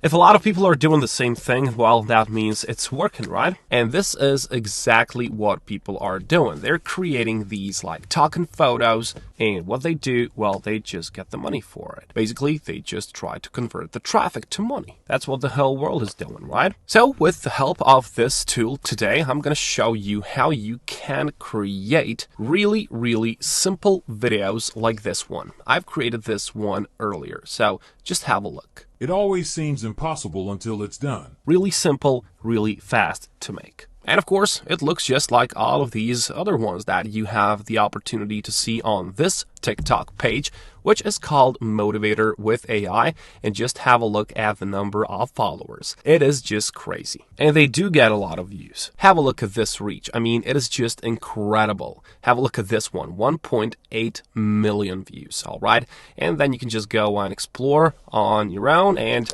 If a lot of people are doing the same thing, well, that means it's working, right? And this is exactly what people are doing. They're creating these like talking photos, and what they do, well, they just get the money for it. Basically, they just try to convert the traffic to money. That's what the whole world is doing, right? So with the help of this tool today, I'm going to show you how you can create really, really simple videos like this one. I've created this one earlier, so just have a look. It always seems impossible until it's done. Really simple, really fast to make. And of course, it looks just like all of these other ones that you have the opportunity to see on this TikTok page, which is called Motivator with AI, and just have a look at the number of followers. It is just crazy. And they do get a lot of views. Have a look at this reach. I mean, it is just incredible. Have a look at this one, 1.8 million views, all right? And then you can just go and explore on your own, and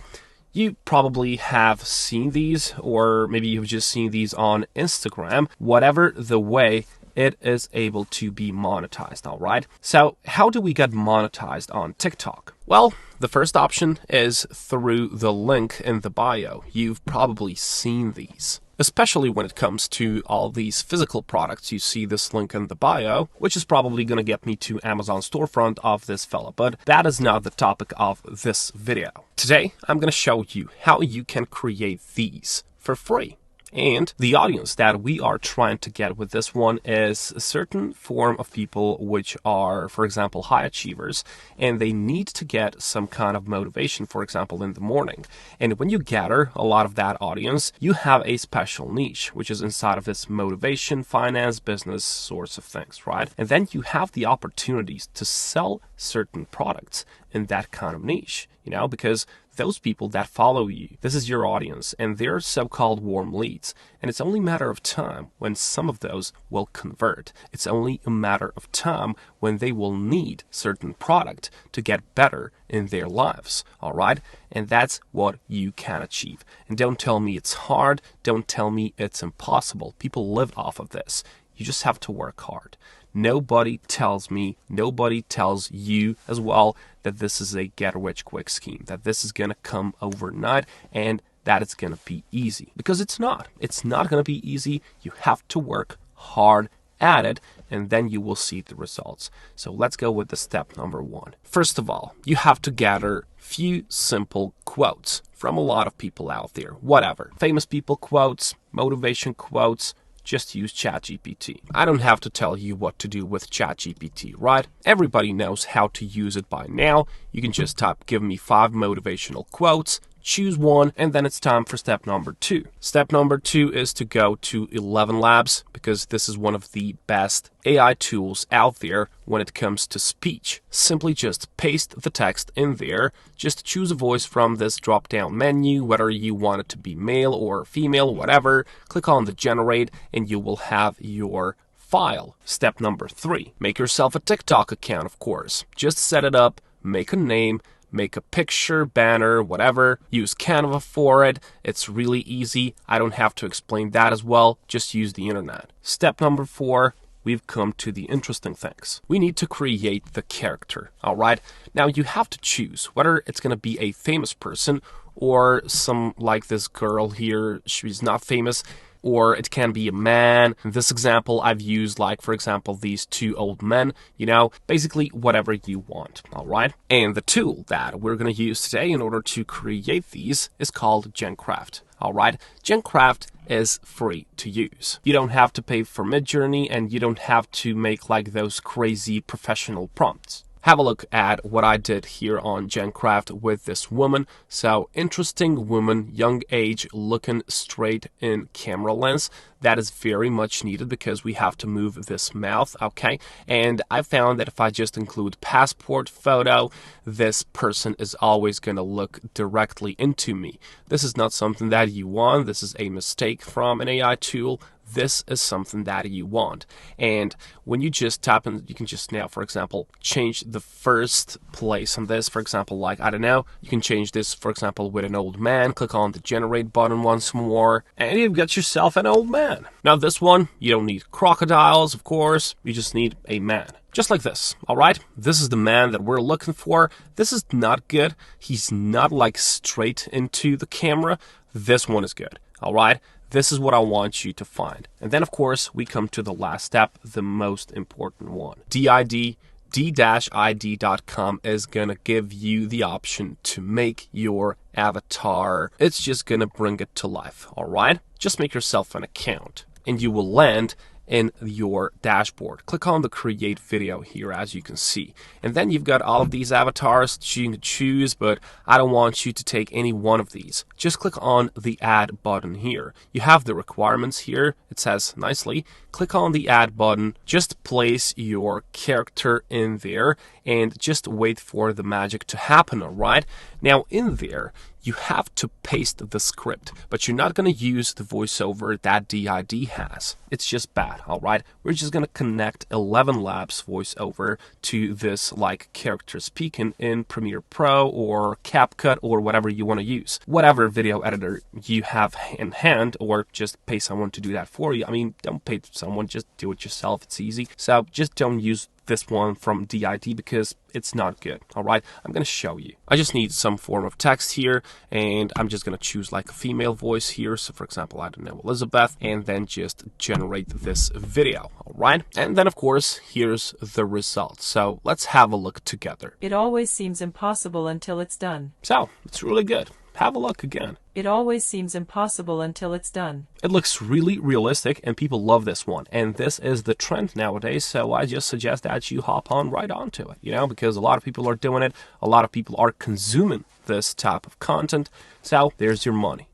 you probably have seen these, or maybe you've just seen these on Instagram. Whatever the way, it is able to be monetized, all right? So how do we get monetized on TikTok? Well, the first option is through the link in the bio. You've probably seen these, especially when it comes to all these physical products. You see this link in the bio, which is probably going to get me to Amazon storefront of this fella, but that is not the topic of this video. Today, I'm going to show you how you can create these for free. And the audience that we are trying to get with this one is a certain form of people which are, for example, high achievers, and they need to get some kind of motivation, for example, in the morning. And when you gather a lot of that audience, you have a special niche, which is inside of this motivation, finance, business sorts of things, right? And then you have the opportunities to sell certain products in that kind of niche, because those people that follow you, this is your audience, and they're so-called warm leads. And it's only a matter of time when some of those will convert. It's only a matter of time when they will need certain product to get better in their lives, all right? And that's what you can achieve. And don't tell me it's hard. Don't tell me it's impossible. People live off of this. You just have to work hard. Nobody tells me, nobody tells you as well that this is a get-rich-quick scheme, that this is going to come overnight and that it's going to be easy. Because it's not. It's not going to be easy. You have to work hard at it, and then you will see the results. So let's go with the step number one. First of all, you have to gather few simple quotes from a lot of people out there. Whatever. Famous people quotes, motivation quotes. Just use ChatGPT. I don't have to tell you what to do with ChatGPT, right? Everybody knows how to use it by now. You can just type, give me 5 motivational quotes, choose one, and then it's time for step number 2. Step number 2 is to go to ElevenLabs, because this is one of the best AI tools out there when it comes to speech. Simply just paste the text in there, just choose a voice from this drop-down menu, whether you want it to be male or female, whatever, click on the generate, and you will have your file. Step number 3, make yourself a TikTok account, of course. Just set it up, make a name, make a picture, banner, whatever. Use Canva for it. It's really easy. I don't have to explain that as well. Just use the internet. Step number 4, we've come to the interesting things. We need to create the character, all right? Now you have to choose whether it's going to be a famous person or some like this girl here. She's not famous. Or it can be a man. In this example, I've used, like, for example, these 2 old men, basically whatever you want, all right? And the tool that we're going to use today in order to create these is called Gencraft, all right? Gencraft is free to use. You don't have to pay for Midjourney, and you don't have to make, like, those crazy professional prompts. Have a look at what I did here on Gencraft with this woman. So, interesting woman, young age, looking straight in camera lens. That is very much needed because we have to move this mouth, okay? And I found that if I just include passport photo, this person is always going to look directly into me. This is not something that you want. This is a mistake from an AI tool. This is something that you want. And when you just tap in, you can just now, for example, change the first place on this. For example, like, I don't know, you can change this, for example, with an old man. Click on the generate button once more, and you've got yourself an old man. Now this one, you don't need crocodiles, of course. You just need a man. Just like this, all right? This is the man that we're looking for. This is not good. He's not like straight into the camera. This one is good, all right? This is what I want you to find. And then, of course, we come to the last step, the most important one. DID, d-id.com is going to give you the option to make your avatar. It's just going to bring it to life, all right? Just make yourself an account and you will land in your dashboard. Click on the create video here, as you can see. And then you've got all of these avatars that you can choose, but I don't want you to take any one of these. Just click on the add button here. You have the requirements here. It says nicely. Click on the add button. Just place your character in there and just wait for the magic to happen, all right? Now in there, you have to paste the script, but you're not going to use the voiceover that DID has. It's just bad, all right? We're just going to connect ElevenLabs voiceover to this like character speaking in Premiere Pro or CapCut or whatever you want to use. Whatever video editor you have in hand, or just pay someone to do that for you. I mean, don't pay someone, just do it yourself. It's easy. So just don't use this one from DID because it's not good, all right? I'm going to show you. I just need some form of text here, and I'm just going to choose like a female voice here. So for example, I don't know, Elizabeth, and then just generate this video, all right? And then of course, here's the result. So let's have a look together. It always seems impossible until it's done. So it's really good. Have a look again. It always seems impossible until it's done. It looks really realistic and people love this one. And this is the trend nowadays. So I just suggest that you hop on right onto it, you know, because a lot of people are doing it. A lot of people are consuming this type of content. So there's your money.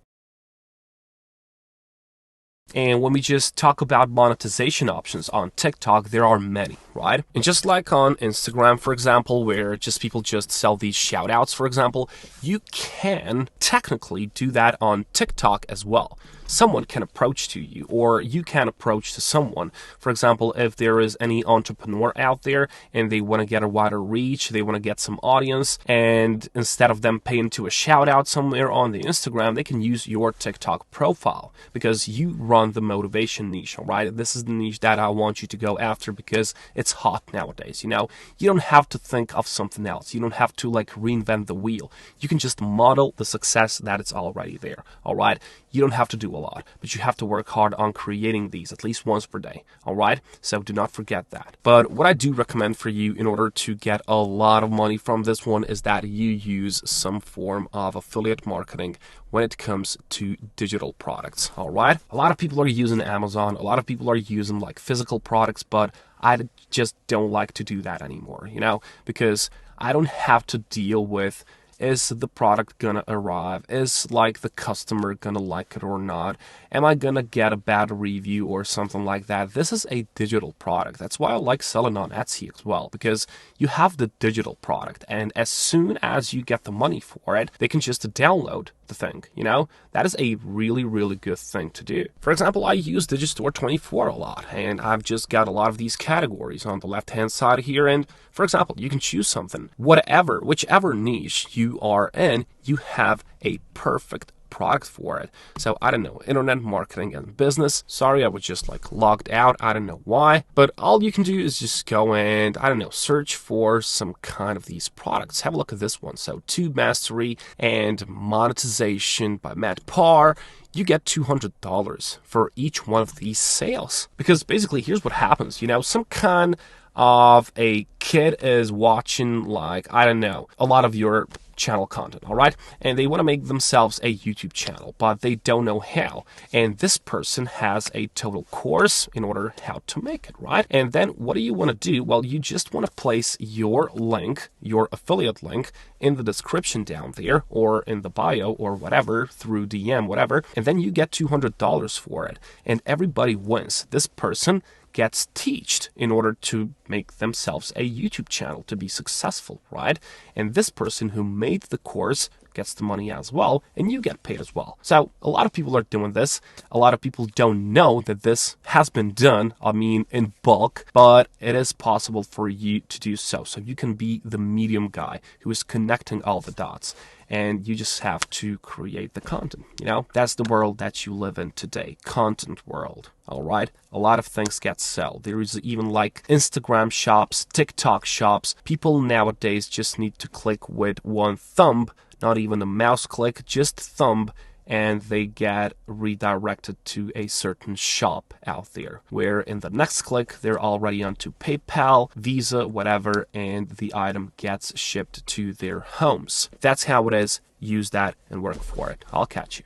And when we just talk about monetization options on TikTok, there are many, right? And just like on Instagram, for example, where just people just sell these shout outs, for example, you can technically do that on TikTok as well. Someone can approach to you, or you can approach to someone. For example, if there is any entrepreneur out there and they want to get a wider reach, they want to get some audience, and instead of them paying to a shout out somewhere on the Instagram, they can use your TikTok profile because you run the motivation niche, all right? This is the niche that I want you to go after because it's hot nowadays, you know? You don't have to think of something else. You don't have to like reinvent the wheel. You can just model the success that is already there, all right? You don't have to do a lot, but you have to work hard on creating these at least once per day, all right? So do not forget that. But what I do recommend for you in order to get a lot of money from this one is that you use some form of affiliate marketing when it comes to digital products, all right? A lot of people are using Amazon. A lot of people are using like physical products, but I just don't like to do that anymore, you know, because I don't have to deal with, is the product gonna arrive? Is like the customer gonna like it or not? Am I gonna get a bad review or something like that? This is a digital product. That's why I like selling on Etsy as well, because you have the digital product, and as soon as you get the money for it, they can just download the thing, you know? That is a really, really good thing to do. For example, I use Digistore 24 a lot, and I've just got a lot of these categories on the left-hand side here, and for example, you can choose something. Whichever niche you are in, you have a perfect product for it. So I don't know, internet marketing and business. Sorry, I was just like logged out. I don't know why, but all you can do is just go and, I don't know, search for some kind of these products. Have a look at this one. So Tube Mastery and Monetization by Matt Parr. You get $200 for each one of these sales. Because basically, here's what happens. You know, some kind of a kid is watching, like, I don't know, a lot of your channel content, all right? And they want to make themselves a YouTube channel, but they don't know how. And this person has a total course in order how to make it, right? And then what do you want to do? Well, you just want to place your link, your affiliate link, in the description down there or in the bio or whatever, through DM, whatever, and then you get $200 for it. And everybody wins. This person gets teached in order to make themselves a YouTube channel to be successful, right? And this person who made the course gets the money as well, and you get paid as well. So a lot of people are doing this. A lot of people don't know that this has been done, I mean, in bulk, but it is possible for you to do so. So you can be the medium guy who is connecting all the dots. and you just have to create the content. You know, that's the world that you live in today, content world. All right, a lot of things get sold. There is even like Instagram shops, TikTok shops. People nowadays just need to click with one thumb, not even a mouse click, just thumb, and they get redirected to a certain shop out there, where in the next click they're already onto PayPal, Visa, whatever, and the item gets shipped to their homes. That's how it is. Use that and work for it. I'll catch you.